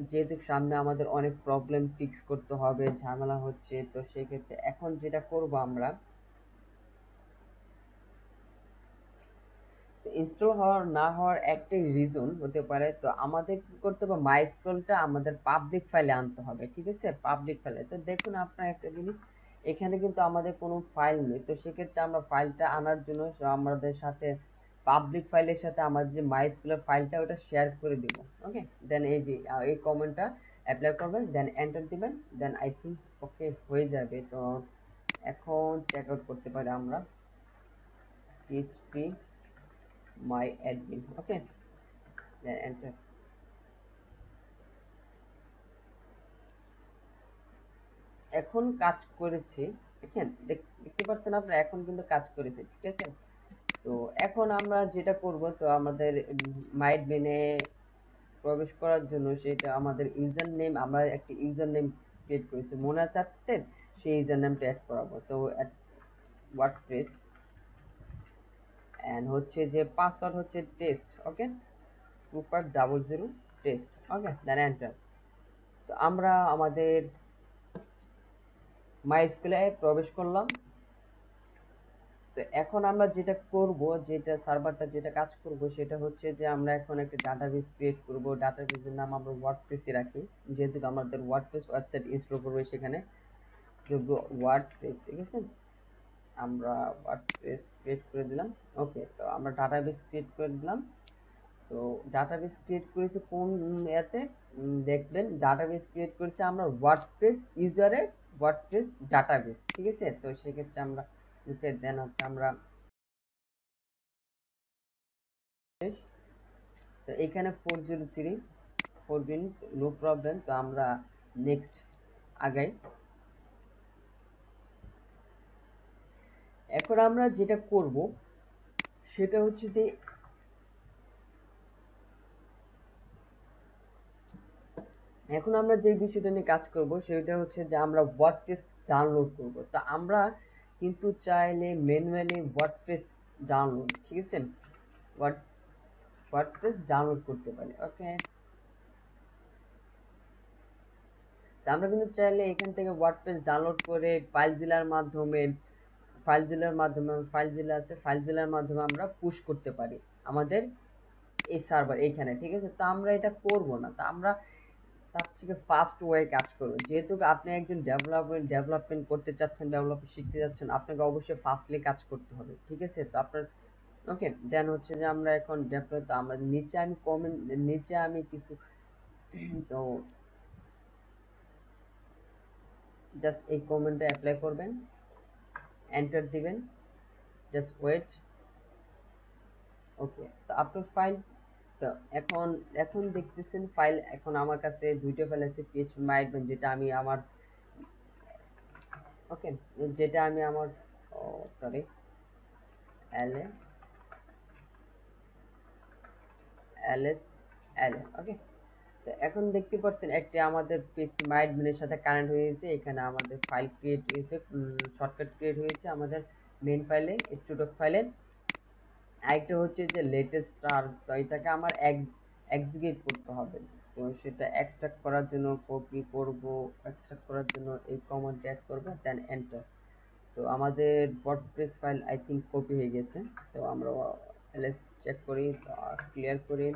যেহেতু সামনে আমাদের অনেক প্রবলেম ফিক্স করতে হবে, ঝামেলা হচ্ছে, তো সেই ক্ষেত্রে এখন যেটা করব আমরা, ইনস্টল হওয়ার না হওয়ার একটাই রিজন হতে পারে, তো আমাদের কি করতে হবে, মাইস্কুলটা আমাদের পাবলিক ফাইলে আনতে হবে। ঠিক আছে, পাবলিক ফাইলে। তো দেখুন আপনার একটা জিনিস, এখানে কিন্তু আমাদের কোনো ফাইল নেই, তো সেক্ষেত্রে আমরা ফাইলটা আনার জন্য আমাদের সাথে পাবলিক ফাইলের সাথে আমাদের যে মাইস্কুলের ফাইলটা ওটা শেয়ার করে দিব। ওকে, দেন এই যে এই কমেন্টটা অ্যাপ্লাই করবেন, দেন এন্টার দিবেন, দেন আই থিঙ্ক ওকে হয়ে যাবে। তো এখন চেক আউট করতে পারি আমরা PHP my admin. Okay, then enter. এখন কাজ করেছে, দেখেন, দেখতে পাচ্ছেন আপনারা, এখন কিন্তু কাজ করেছে। ঠিক আছে, তো এখন আমরা যেটা করব, তো আমাদের মাইডমেনে প্রবেশ করার জন্য সেটা আমাদের ইউজার নেম, আমরা একটা ইউজার নেম ক্রিয়েট করেছি, মনে আছে আপনাদের, সেই ইউজার নেমটা অ্যাড করাবো। তো ওয়ার্ডপ্রেস, এন্ড হচ্ছে যে পাসওয়ার্ড হচ্ছে টেস্ট। ওকে, 2500 টেস্ট। ওকে, দেন এন্টার। তো আমরা আমাদের মাই স্কুলে প্রবেশ করলাম। তো এখন আমরা যেটা করব, যেটা সার্ভারটা যেটা কাজ করব, সেটা হচ্ছে যে আমরা এখন একটা ডাটাবেস ক্রিয়েট করব। ডাটাবেসের নাম আমরা ওয়ার্ডপ্রেসে রাখি, যেহেতু আমাদের ওয়ার্ডপ্রেস ওয়েবসাইট ইনস্টল করবো সেখানে ওয়ার্ডপ্রেস। ঠিক আছে, আমরা ওয়ার্ডপ্রেস ক্রিয়েট করে দিলাম। ওকে, তো আমরা ডাটাবেস ক্রিয়েট করে দিলাম। তো ডাটাবেস ক্রিয়েট করেছে কোন এতে, দেখবেন ডাটাবেস ক্রিয়েট করেছে আমরা ওয়ার্ডপ্রেস ইউজারের ওয়ার্ডপ্রেস ডাটাবেস। ঠিক আছে, তো সেক্ষেত্রে আমরা দেন হচ্ছে আমরা, তো এখানে 403 4 নো প্রবলেম। তো আমরা নেক্সট আগাই। এখন আমরা যেটা করব সেটা হচ্ছে যে এখন আমরা যে বিষয়টা নিয়ে কাজ করব সেটা হচ্ছে যে আমরা ওয়ার্ডপ্রেস ডাউনলোড করব। তো আমরা কিন্তু চাইলে ম্যানুয়ালি ওয়ার্ডপ্রেস ডাউনলোড, ঠিক আছে, ওয়ার্ড ওয়ার্ডপ্রেস ডাউনলোড করতে পারি। ওকে, তো আমরা কিন্তু চাইলে এখান থেকে ওয়ার্ডপ্রেস ডাউনলোড করে ফাইলজিলার আছে, ফাইলজিলার মাধ্যমে আমরা পুশ করতে পারি আমাদের এই সার্ভার এইখানে। ঠিক আছে, তো আমরা এটা করব না, তো আমরা তার থেকে ফাস্ট ওয়ে কাজ করবো। যেহেতু আপনি একজন ডেভেলপমেন্ট করতে চাচ্ছেন, ডেভেলপ শিখতে যাচ্ছেন, আপনাকে অবশ্যই ফাস্টলি কাজ করতে হবে। ঠিক আছে, তো আপনার ওকে, দেন হচ্ছে যে আমরা এখন ডেভেলপ, তো আমরা নিচে আমি কমেন্ট, নিচে আমি কিছু তো জাস্ট এই কমেন্টটা অ্যাপ্লাই করবেন, এন্টার দিবেন, জাস্ট ওয়েট। ওকে, তো আপনার ফাইল, তো এখন এখন দেখতেছেন ফাইল, এখন আমার কাছে দুইটা ফাইল আছে, পিএইচপি মাইডমেন যেটা আমি আমার, ওকে, যেটা আমি আমার, ও সরি, এল এলএস এল। ওকে, তো এখন দেখতে পাচ্ছেন একটা আমাদের পিএইচপি মাইডমেনের সাথে কানেক্ট হয়েছে, এখানে আমাদের ফাইল ক্রিয়েট হয়েছে, শর্টকাট ক্রিয়েট হয়েছে আমাদের মেইন ফাইলে, স্টুডক ফাইলে। আরেকটা হচ্ছে যে লেটেস্ট স্টার, তো এটাকে আমার এক্সিকিউট করতে হবে। তো সেটা এক্সট্রাক্ট করার জন্য কপি করব, এক্সট্রাক্ট করার জন্য এই কমান্ড অ্যাড করব, দেন এন্টার। তো আমাদের WordPress file I think copy হয়ে গেছে। তো আমরা এলএস চেক করি, ক্লিয়ার করি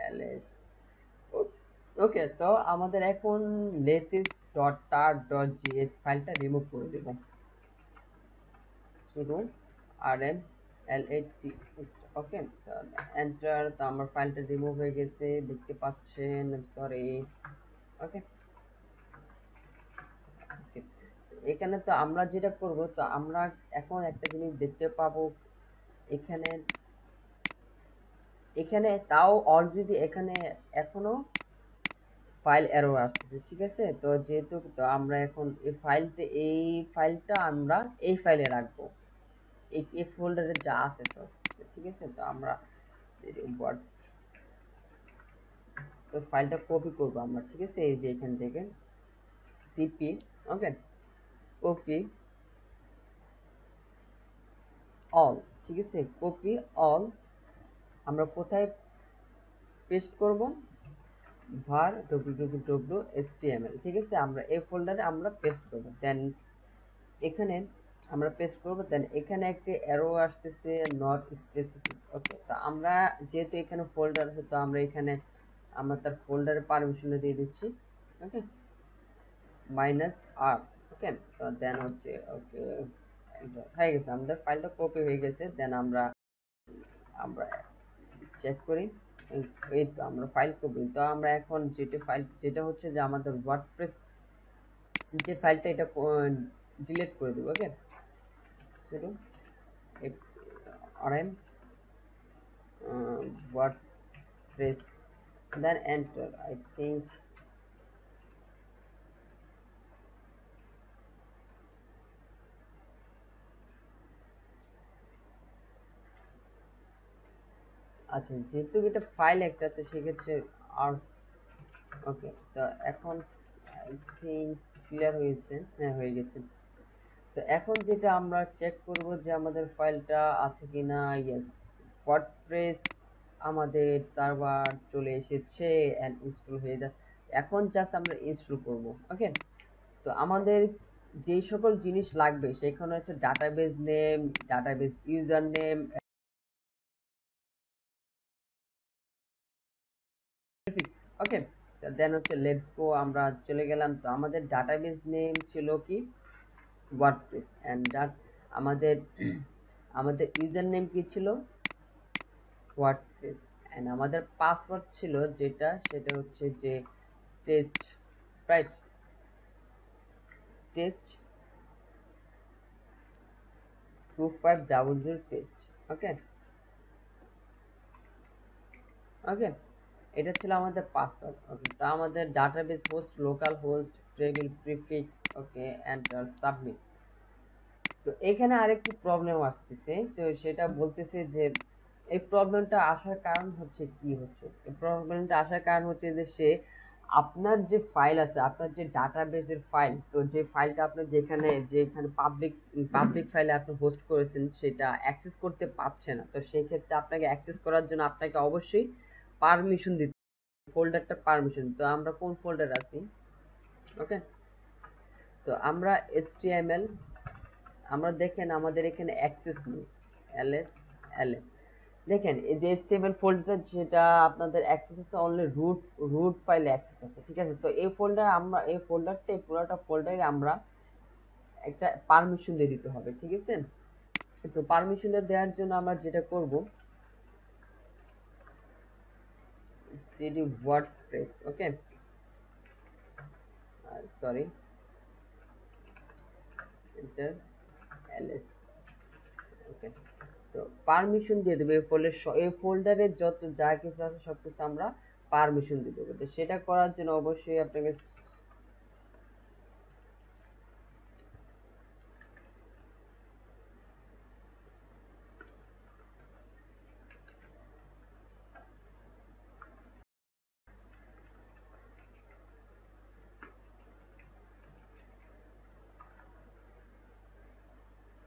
এলএস। ওকে, তো আমাদের এখন latest dot tar dot GS ফাইলটা রিমুভ করে দেব। শুধু rm lat, ওকে, এন্টার। তো আমার ফাইলটা রিমুভ হয়ে গেছে, দেখতে পাচ্ছেন, সরি। ওকে, এখানে তো আমরা যেটা করব, তো আমরা এখন একটা জিনিস দেখতে পাবো এখানে, এখানে তাও অলরেডি এখানে এখনো ফাইল এরর আসতেছে, ঠিক আছে। তো যেহেতু তো আমরা এখন এই ফাইলটা আমরা এই ফাইলে রাখবো, এই ফোল্ডারে যা আছে সব কিছু, ঠিক আছে। তো আমরা ওয়ার্ড, তো ফাইলটা কপি করব আমরা, ঠিক আছে। এই যে এখান থেকে সিপি, ওকে, কপি অল, ঠিক আছে, কপি অল। আমরা কোথায় পেস্ট করব? var www.html, ঠিক আছে। আমরা এই ফোল্ডারে আমরা পেস্ট করব, দেন এখানে আমরা পেস্ট করব, দেন এখানে একটা অ্যারো আসতেছে নট স্পেসিফিক। ওকে, তো আমরা যেহেতু এখানে ফোল্ডার আছে, তো আমরা এখানে আমরা তার ফোল্ডারে পারমিশন দিয়ে দিচ্ছি, ওকে, মাইনাস আর, ওকে। তো দেন হচ্ছে ওকে, হয়ে গেছে, আমাদের ফাইলটা কপি হয়ে গেছে। দেন আমরা আমরা চেক করি, এই তো আমরা ফাইল কপি। তো আমরা এখন যেটা হচ্ছে যে আমাদের ওয়ার্ডপ্রেস যে ফাইলটা, এটা ডিলিট করে দেবো, ওকে। শুধু rm wordpress, then enter, I think। আচ্ছা, যেহেতু এটা ফাইল একটা, তো সেক্ষেত্রে আর, ওকে, তো এখন আই থিঙ্ক ক্লিয়ার হয়েছে, হ্যাঁ হয়ে গেছে। তো এখন যেটা আমরা চেক করব যে আমাদের ফাইলটা আছে কিনা, ইয়েস, ওয়ার্ডপ্রেস আমাদের সার্ভার চলে এসেছে এন্ড ইনস্টল হয়ে যায়। এখন জাস্ট আমরা ইনস্টল করব, ওকে। তো আমাদের যেই সকল জিনিস লাগবে সেখানে হচ্ছে database name, database user name, prefix, okay. Then হচ্ছে লেটস গো, আমরা চলে গেলাম। তো আমাদের ডাটাবেস নেম ছিল কি ওয়ার্ডপ্রেস, এন্ড আমাদের আমাদের ইউজার নেম কি ছিল ওয়ার্ডপ্রেস, এন্ড আমাদের পাসওয়ার্ড ছিল যেটা, সেটা হচ্ছে যে test, right, test 2500 test, okay, okay. এটা ছিল আমাদের পাসওয়ার্ড, ওকে। তো আমাদের database host local host table prefix, okay, enter submit. তো এখানে আরেকটি প্রবলেম আসতেছে, তো সেটা বলতেছে যে এই প্রবলেমটা আসার কারণ হচ্ছে কি, হচ্ছে এই প্রবলেমটা আসার কারণ হচ্ছে যে সে আপনার যে ফাইল আছে, আপনার যে ডাটাবেসের ফাইল, তো যে ফাইলটা আপনি যেখানে পাবলিক ফাইলে আপনি হোস্ট করেছেন সেটা অ্যাক্সেস করতে পারছে না। তো সেই ক্ষেত্রে আপনাকে অ্যাক্সেস করার জন্য আপনাকে অবশ্যই পারমিশন দিতে, ফোল্ডারটা পারমিশন। তো আমরা কোন ফোল্ডার আছি, ওকে। তো আমরা html, আমরা দেখেন আমাদের এখানে অ্যাক্সেস নেই, ls ls, দেখেন এই যে html ফোল্ডার, যেটা আপনাদের অ্যাক্সেস আছে অনলি রুট ফাইলে অ্যাক্সেস আছে, ঠিক আছে। তো এই ফোল্ডার, আমরা এই ফোল্ডারটা, এই পুরোটা ফোল্ডারে আমরা একটা পারমিশন দিয়ে দিতে হবে, ঠিক আছে। তো পারমিশনটা দেওয়ার জন্য আমরা যেটা করব, cd wordpress, ওকে, সরি, এন্টার ls, ওকে। তো পারমিশন দিয়ে দেবো এই ফোল্ডারে যত যা কিছু আছে সবকিছু আমরা পারমিশন দিয়ে দেবো। তো সেটা করার জন্য অবশ্যই আপনাকে,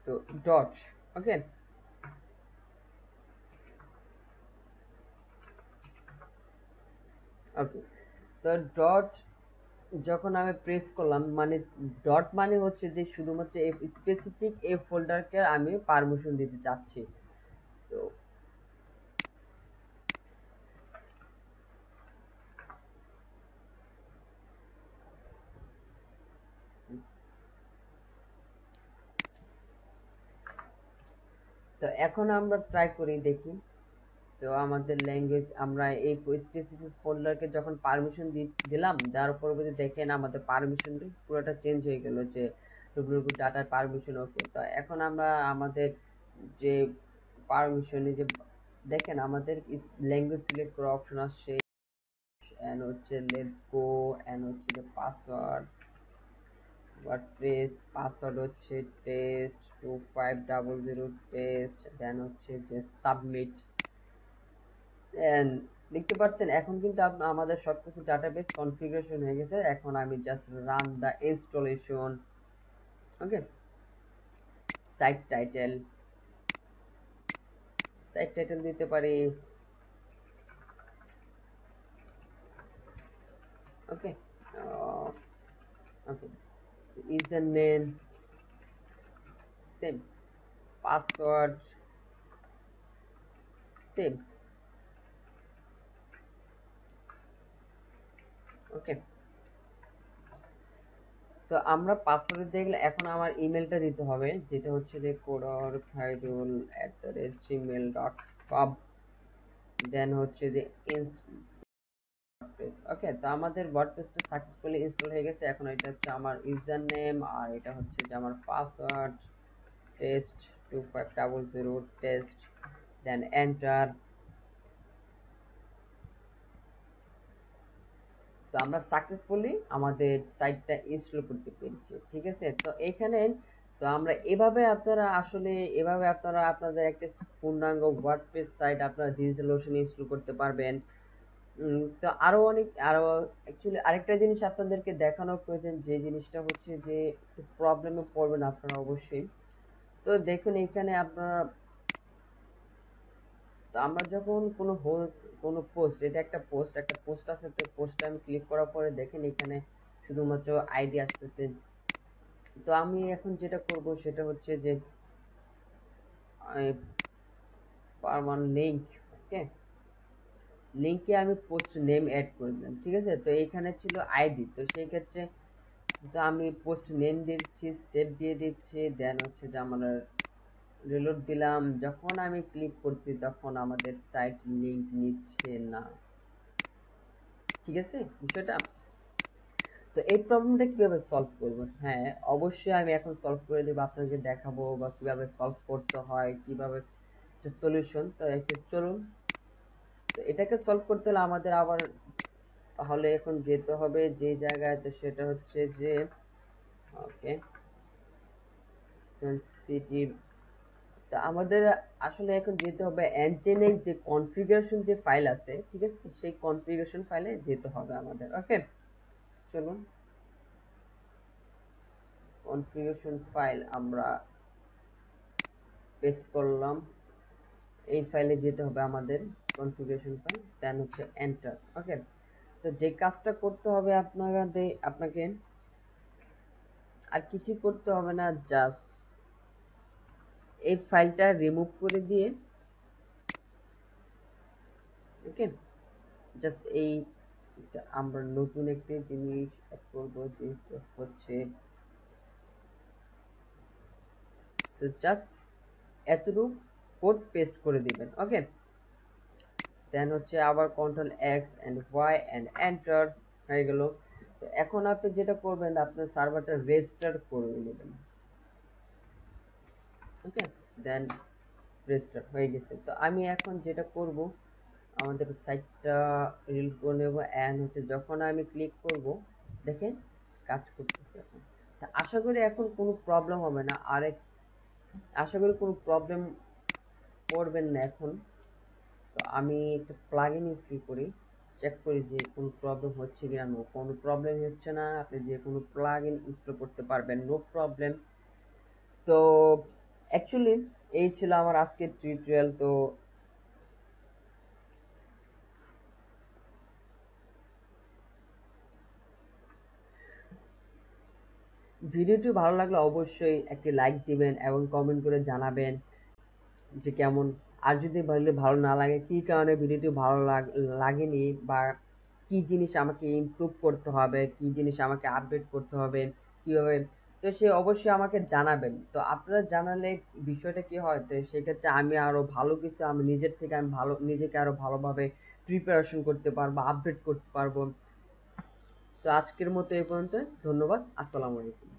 তো ডট, ওকে, ওকে। তো ডট যখন আমি প্রেস করলাম, মানে ডট মানে হচ্ছে যে শুধুমাত্র এই স্পেসিফিক এই ফোল্ডারকে আমি পারমিশন দিতে চাচ্ছি। তো তো এখন আমরা ট্রাই করি দেখি। তো আমাদের ল্যাঙ্গুয়েজ আমরা এই স্পেসিফিক ফোল্ডারকে যখন পারমিশন দিলাম, দেওয়ার পরবর্তী দেখেন আমাদের পারমিশন পুরোটা চেঞ্জ হয়ে গেল, যে ডাটার পারমিশন ওকে। তো এখন আমরা আমাদের যে পারমিশনে যে দেখেন আমাদের ল্যাঙ্গুয়েজ সিলেক্ট করা অপশন আসছে, এন্ড হচ্ছে লেটস গো, এন্ড হচ্ছে যে পাসওয়ার্ড ওয়ার্ডপ্রেস, পাসওয়ার্ড হচ্ছে test2500 টেস্ট, দেন হচ্ছে যে সাবমিট। দেখতে পাচ্ছেন এখন কিন্তু আমাদের সবকিছু ডাটাবেস কনফিগারেশন হয়ে গেছে। এখন আমি just run the installation. Okay, site title, site title দিতে পারি। Okay, okay, user name same, password same. Okay, তো আমরা পাসওয়ার্ড দেখলে এখন আমার ইমেলটা দিতে হবে, যেটা হচ্ছে যে kodorkhairul@gmail.com। দেন হচ্ছে যে ওকে, তো আমাদের ওয়ার্ডপ্রেসটা সাকসেসফুলি ইনস্টল হয়ে গেছে। এখন এটা হচ্ছে আমার ইউজার নেম, আর এটা হচ্ছে যে আমার পাসওয়ার্ড test2500 টেস্ট, দেন এন্টার। তো আমরা সাকসেসফুলি আমাদের সাইটটা ইনস্টল করতে পেরেছি। ঠিক আছে, তো এখানে তো আমরা এভাবে আপনারা আসলে এভাবে আপনারা আপনাদের একটা পূর্ণাঙ্গ ওয়ার্ডপ্রেস সাইট আপনারা ডিজিটাল ওশনে ইনস্টল করতে পারবেন। তো আরো অনেক আরো অ্যাকচুয়ালি আরেকটা জিনিস আপনাদেরকে দেখানোর প্রয়োজন, যে জিনিসটা হচ্ছে যে একটু প্রবলেমে পড়বেন আপনারা অবশ্যই। তো দেখুন এখানে আপনারা, তো আমরা যখন কোনো পোস্ট, এটা একটা পোস্ট আছে, তো পোস্টে আমি ক্লিক করার পরে দেখেন এখানে শুধুমাত্র আইডি আসতেছে। তো আমি এখন যেটা করব সেটা হচ্ছে যে পারমানেন্ট লিংক। ওকে, লিংকে আমি পোস্ট নেম অ্যাড করে দিলাম। ঠিক আছে, তো এইখানে ছিল আইডি, তো সেই ক্ষেত্রে তো আমি পোস্ট নেম দিচ্ছি, সেভ দিয়ে দিচ্ছি, দেন হচ্ছে যে আমরা রিলোড দিলাম। যখন আমি ক্লিক করছি তখন আমাদের সাইট লিংক নিচ্ছে না। ঠিক আছে বিষয়টা। তো এই প্রবলেমটা কিভাবে সলভ করব? হ্যাঁ, অবশ্যই আমি এখন সলভ করে দেবো, আপনাকে দেখাবো বা কিভাবে সলভ করতে হয়, কিভাবে একটা সলিউশন। তো একটা চলুন, তো এটাকে সলভ করতে হলে আমাদের আবার তাহলে এখন যেতে হবে যে জায়গায়, তো সেটা হচ্ছে যে ওকে সিটি। তা আমাদের আসলে এখন যেতে হবে এনজেনের যে কনফিগারেশন যে ফাইল আছে, ঠিক আছে, সেই কনফিগারেশন ফাইলে যেতে হবে আমাদের। ওকে, চলুন কনফিগারেশন ফাইল আমরা পেস্ট করলাম, এই ফাইলে যেতে হবে আমাদের, কনফিগারেশন ফাইল, দেন হচ্ছে এন্টার। ওকে, তো যে কাজটা করতে হবে আপনাকে আর কিছু করতে হবে না, জাস্ট এই ফাইলটা রিমুভ করে দিয়ে, ওকে, জাস্ট এই আমরা নতুন একটি জিনিস অ্যাড করব, যেটা হচ্ছে জাস্ট এতটুকু কোড পেস্ট করে দিবেন। ওকে, দেন হচ্ছে আবার control X and Y and enter হয়ে গেল। তো এখন আপনি যেটা করবেন, আপনার সার্ভারটা রেজিস্টার করে নেবেন। ওকে, দেন রেজিস্টার হয়ে গেছে। তো আমি এখন যেটা করব, আমাদের সাইটটা রিল করে নেব, এন্ড হচ্ছে যখন আমি ক্লিক করব দেখেন কাজ করতেছে এখন। তা আশা করি এখন কোনো প্রবলেম হবে না। আশা করি কোনো প্রবলেম পড়বেন না এখন। তো আমি একটা প্লাগইন ইনস্টল করি, চেক করি যে কোনো প্রবলেম হচ্ছে কিনা। নো, কোনো প্রবলেম হচ্ছে না, আপনি যে কোনো প্লাগইন ইনস্টল করতে পারবেন, নো প্রবলেম। তো অ্যাকচুয়ালি এই ছিল আমার আজকের টিউটোরিয়াল। তো ভিডিওটি ভালো লাগলে অবশ্যই একটি লাইক দিবেন এবং কমেন্ট করে জানাবেন যে কেমন। আর যদি ভালো না লাগে, কি কারণে ভিডিওটি ভালো লাগেনি, বা কি জিনিস আমাকে ইমপ্রুভ করতে হবে, কি জিনিস আমাকে আপডেট করতে হবে, কিভাবে, তো সে অবশ্যই আমাকে জানাবেন। তো আপনারা জানালে বিষয়টা কি হয়, তো সেক্ষেত্রে আমি আরো ভালো কিছু, আমি নিজের থেকে আমি ভালো নিজেকে আরো ভালোভাবে প্রিপারেশন করতে পারবো, আপডেট করতে পারবো। তো আজকের মতো এই পর্যন্ত। ধন্যবাদ। আসসালামু আলাইকুম।